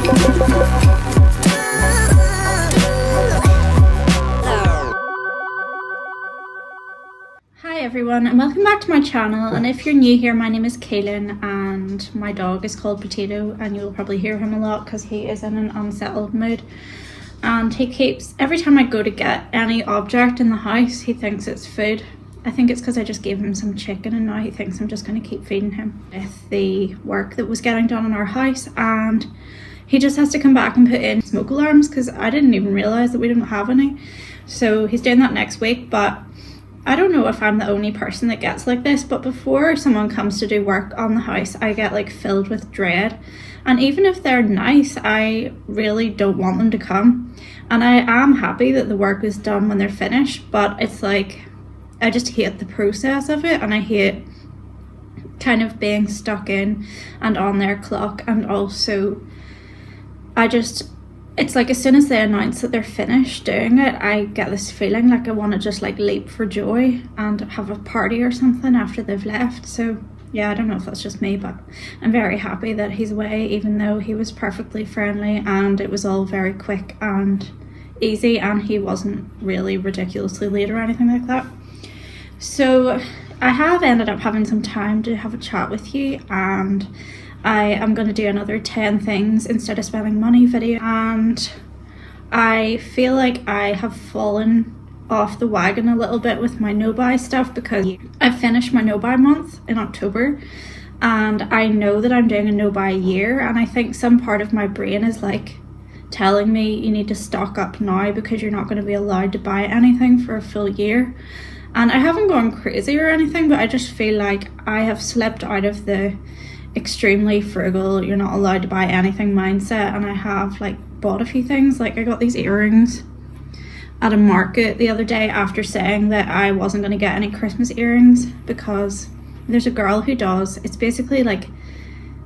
Hi everyone and welcome back to my channel, and if you're new here, my name is Kaylin and my dog is called Potato, and you'll probably hear him a lot because he is in an unsettled mood, and he keeps, every time I go to get any object in the house, he thinks it's food. I think it's because I just gave him some chicken and now he thinks I'm just going to keep feeding him with the work that was getting done in our house, and he just has to come back and put in smoke alarms because I didn't even realise that we didn't have any. So he's doing that next week, but I don't know if I'm the only person that gets like this, but before someone comes to do work on the house, I get like filled with dread. And even if they're nice, I really don't want them to come. And I am happy that the work is done when they're finished, but it's like, I just hate the process of it, and I hate kind of being stuck in and on their clock. And also, it's like as soon as they announce that they're finished doing it, I get this feeling like I want to just like leap for joy and have a party or something after they've left. So yeah, I don't know if that's just me, but I'm very happy that he's away, even though he was perfectly friendly and it was all very quick and easy, and he wasn't really ridiculously late or anything like that. So I have ended up having some time to have a chat with you, and I am going to do another 10 things instead of spending money video, and I feel like I have fallen off the wagon a little bit with my no-buy stuff because I finished my no-buy month in October, and I know that I'm doing a no-buy year, and I think some part of my brain is like telling me you need to stock up now because you're not going to be allowed to buy anything for a full year. And I haven't gone crazy or anything, but I just feel like I have slipped out of the extremely frugal, you're not allowed to buy anything mindset, and I have like bought a few things. Like I got these earrings at a market the other day after saying that I wasn't going to get any Christmas earrings because there's a girl who does, it's basically like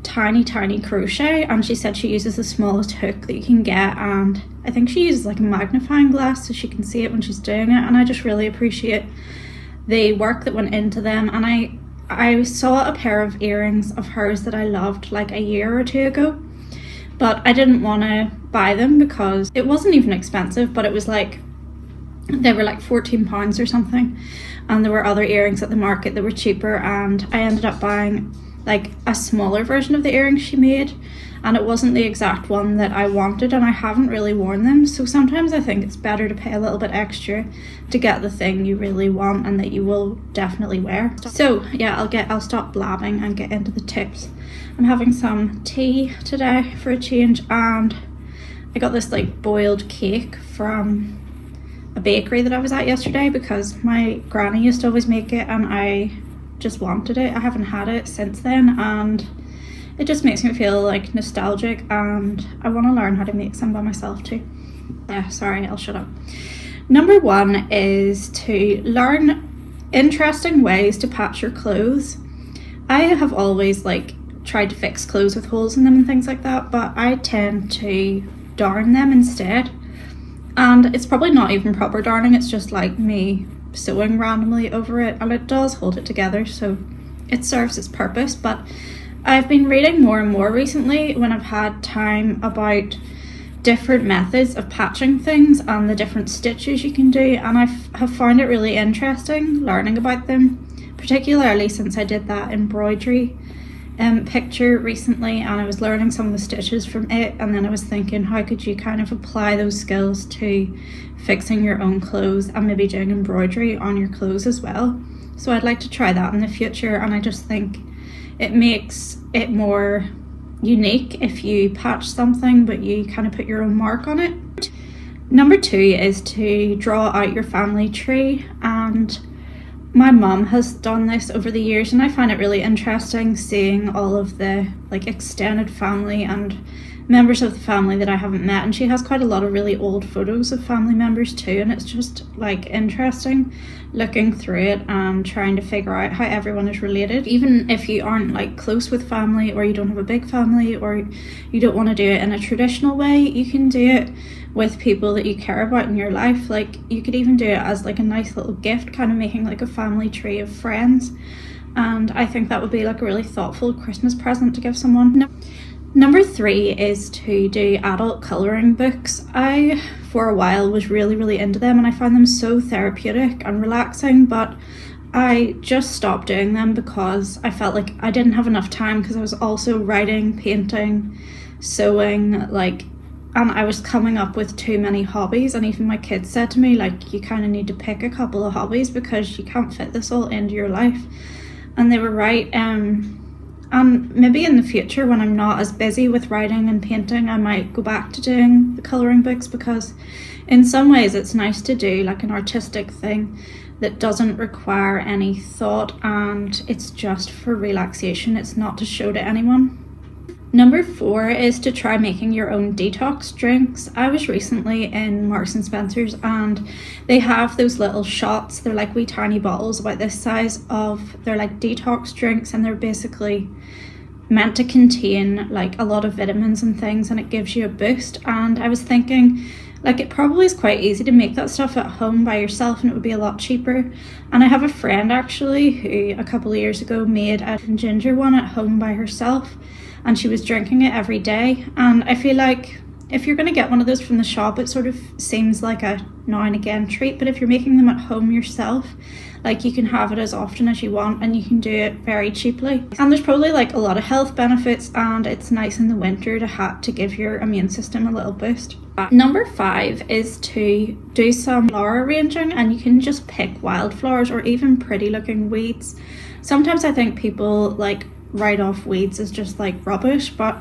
tiny crochet, and she said she uses the smallest hook that you can get, and I think she uses like a magnifying glass so she can see it when she's doing it, and I just really appreciate the work that went into them. And I saw a pair of earrings of hers that I loved like a year or two ago, but I didn't want to buy them because it wasn't even expensive, but it was like, they were like £14 or something, and there were other earrings at the market that were cheaper, and I ended up buying like a smaller version of the earrings she made, and it wasn't the exact one that I wanted, and I haven't really worn them. So sometimes I think it's better to pay a little bit extra to get the thing you really want and that you will definitely wear. So yeah, I'll stop blabbing and get into the tips. I'm having some tea today for a change, and I got this like boiled cake from a bakery that I was at yesterday because my granny used to always make it and I just wanted it. I haven't had it since then, and it just makes me feel like nostalgic, and I want to learn how to make some by myself too. Yeah, sorry, I'll shut up. Number 1 is to learn interesting ways to patch your clothes. I have always like tried to fix clothes with holes in them and things like that, but I tend to darn them instead, and it's probably not even proper darning, it's just like me sewing randomly over it, and it does hold it together, so it serves its purpose. But I've been reading more and more recently when I've had time about different methods of patching things and the different stitches you can do, and I have found it really interesting learning about them, particularly since I did that embroidery picture recently, and I was learning some of the stitches from it, and then I was thinking, how could you kind of apply those skills to fixing your own clothes and maybe doing embroidery on your clothes as well. So I'd like to try that in the future, and I just think it makes it more unique if you patch something but you kind of put your own mark on it. Number 2 is to draw out your family tree, and my mum has done this over the years, and I find it really interesting seeing all of the like extended family and members of the family that I haven't met, and she has quite a lot of really old photos of family members too, and it's just like interesting looking through it and trying to figure out how everyone is related. Even if you aren't like close with family, or you don't have a big family, or you don't want to do it in a traditional way, you can do it with people that you care about in your life. Like you could even do it as like a nice little gift, kind of making like a family tree of friends, and I think that would be like a really thoughtful Christmas present to give someone. Number 3 is to do adult colouring books. I, for a while, was really into them and I found them so therapeutic and relaxing, but I just stopped doing them because I felt like I didn't have enough time because I was also writing, painting, sewing, and I was coming up with too many hobbies. And even my kids said to me, you kind of need to pick a couple of hobbies because you can't fit this all into your life. And they were right. And maybe in the future, when I'm not as busy with writing and painting, I might go back to doing the colouring books, because in some ways it's nice to do an artistic thing that doesn't require any thought and it's just for relaxation. It's not to show to anyone. Number 4 is to try making your own detox drinks. I was recently in Marks and Spencer's and they have those little shots. They're like wee tiny bottles about this size they're like detox drinks, and they're basically meant to contain a lot of vitamins and things, and it gives you a boost. And I was thinking, it probably is quite easy to make that stuff at home by yourself and it would be a lot cheaper. And I have a friend actually who a couple of years ago made a ginger one at home by herself, and she was drinking it every day. And I feel like if you're going to get one of those from the shop, it sort of seems like a now and again treat, but if you're making them at home yourself, you can have it as often as you want and you can do it very cheaply. And there's probably a lot of health benefits, and it's nice in the winter to give your immune system a little boost. Number 5 is to do some flower arranging, and you can just pick wildflowers or even pretty looking weeds. Sometimes I think people write off weeds as just rubbish, but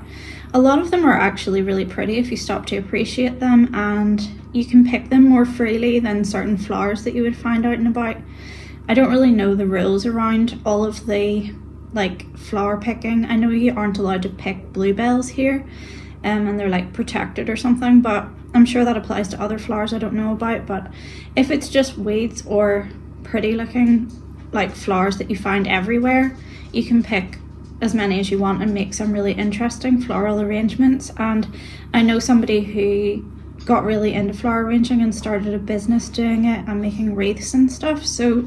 a lot of them are actually really pretty if you stop to appreciate them, and you can pick them more freely than certain flowers that you would find out and about. I don't really know the rules around all of the flower picking. I know you aren't allowed to pick bluebells here, and they're protected or something, but I'm sure that applies to other flowers I don't know about. But if it's just weeds or pretty looking flowers that you find everywhere, you can pick as many as you want and make some really interesting floral arrangements. And I know somebody who got really into flower arranging and started a business doing it and making wreaths and stuff. So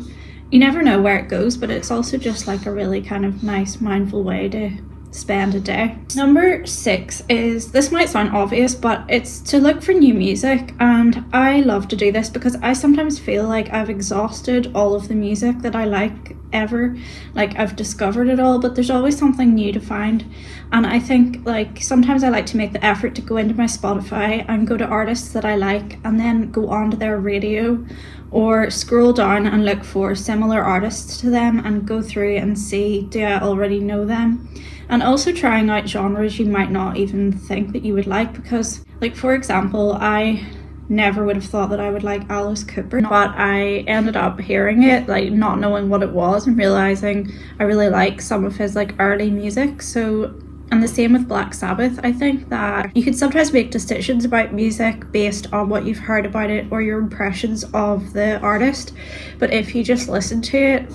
you never know where it goes, but it's also just a really kind of nice, mindful way to spend a day. Number 6 is, this might sound obvious, but it's to look for new music. And I love to do this because I sometimes feel like I've exhausted all of the music that I like ever. I've discovered it all, but there's always something new to find. And I think sometimes I like to make the effort to go into my Spotify and go to artists that I like and then go onto their radio or scroll down and look for similar artists to them and go through and see, do I already know them? And also trying out genres you might not even think that you would like, because for example, I never would have thought that I would like Alice Cooper, but I ended up hearing it, not knowing what it was, and realizing I really like some of his early music. So, and the same with Black Sabbath. I think that you can sometimes make decisions about music based on what you've heard about it or your impressions of the artist, but if you just listen to it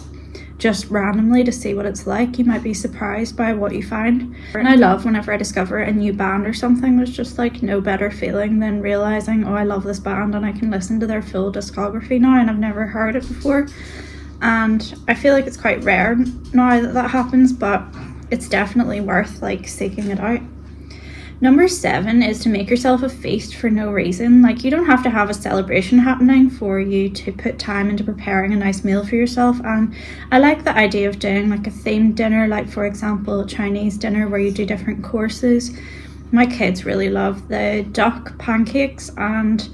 just randomly to see what it's like, you might be surprised by what you find. And I love whenever I discover a new band or something, there's just no better feeling than realizing, oh, I love this band and I can listen to their full discography now and I've never heard it before. And I feel like it's quite rare now that happens, but it's definitely worth seeking it out. Number 7 is to make yourself a feast for no reason. You don't have to have a celebration happening for you to put time into preparing a nice meal for yourself. And I like the idea of doing a themed dinner, for example, Chinese dinner where you do different courses. My kids really love the duck pancakes, and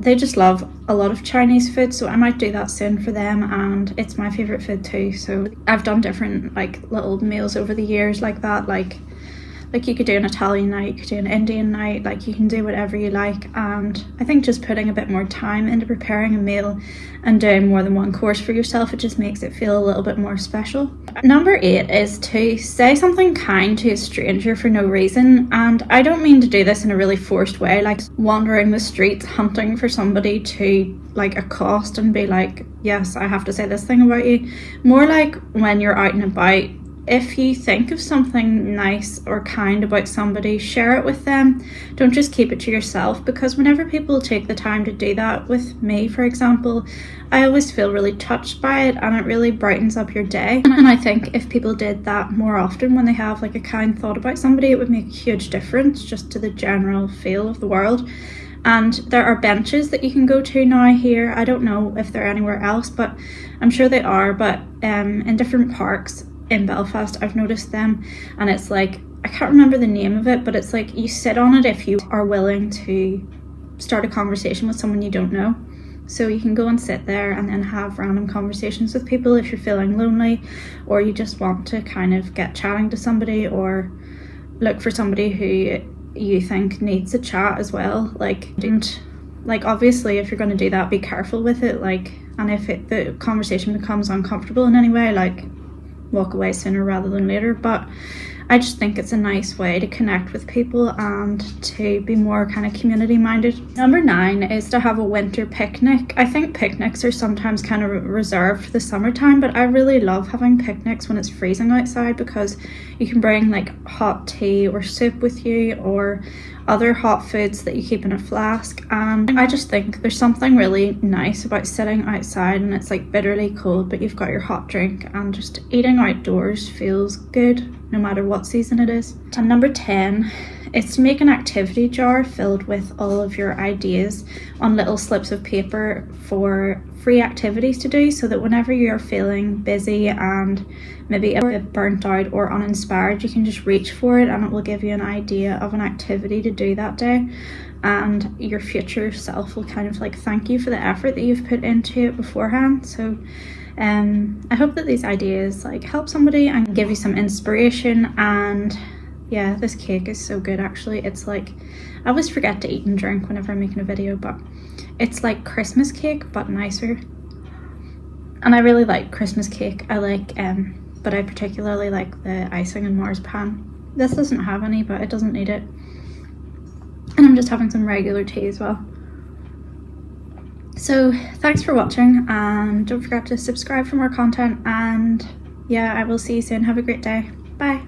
they just love a lot of Chinese food, so I might do that soon for them, and it's my favorite food too. So I've done different little meals over the years like that, you could do an Italian night, you could do an Indian night, you can do whatever you like. And I think just putting a bit more time into preparing a meal and doing more than one course for yourself, it just makes it feel a little bit more special. Number 8 is to say something kind to a stranger for no reason. And I don't mean to do this in a really forced way, wandering the streets hunting for somebody to accost and be yes, I have to say this thing about you. More when you're out and about, if you think of something nice or kind about somebody, share it with them. Don't just keep it to yourself, because whenever people take the time to do that with me, for example, I always feel really touched by it, and it really brightens up your day. And I think if people did that more often when they have like a kind thought about somebody, it would make a huge difference just to the general feel of the world. And there are benches that you can go to now here. I don't know if they're anywhere else, but I'm sure they are. But in different parks in Belfast, I've noticed them, and it's like, I can't remember the name of it, but it's like you sit on it if you are willing to start a conversation with someone you don't know. So you can go and sit there and then have random conversations with people if you're feeling lonely, or you just want to kind of get chatting to somebody, or look for somebody who you think needs a chat as well. Like, don't, like, obviously if you're going to do that, be careful with it, like, and if the conversation becomes uncomfortable in any way, like, walk away sooner rather than later. But I just think it's a nice way to connect with people and to be more kind of community minded. Number 9 is to have a winter picnic. I think picnics are sometimes kind of reserved for the summertime, but I really love having picnics when it's freezing outside, because you can bring like hot tea or soup with you, or other hot foods that you keep in a flask. And I just think there's something really nice about sitting outside and it's like bitterly cold, but you've got your hot drink, and just eating outdoors feels good no matter what season it is. And number 10 is to make an activity jar filled with all of your ideas on little slips of paper for free activities to do, so that whenever you're feeling busy and maybe a bit burnt out or uninspired, you can just reach for it and it will give you an idea of an activity to do that day, and your future self will kind of like thank you for the effort that you've put into it beforehand. So I hope that these ideas like help somebody and give you some inspiration. And yeah, this cake is so good actually. It's like, I always forget to eat and drink whenever I'm making a video, but it's like Christmas cake but nicer, and I really like Christmas cake. I like but I particularly like the icing and marzipan. This doesn't have any, but it doesn't need it. And I'm just having some regular tea as well. So thanks for watching, and don't forget to subscribe for more content, and yeah, I will see you soon. Have a great day. Bye.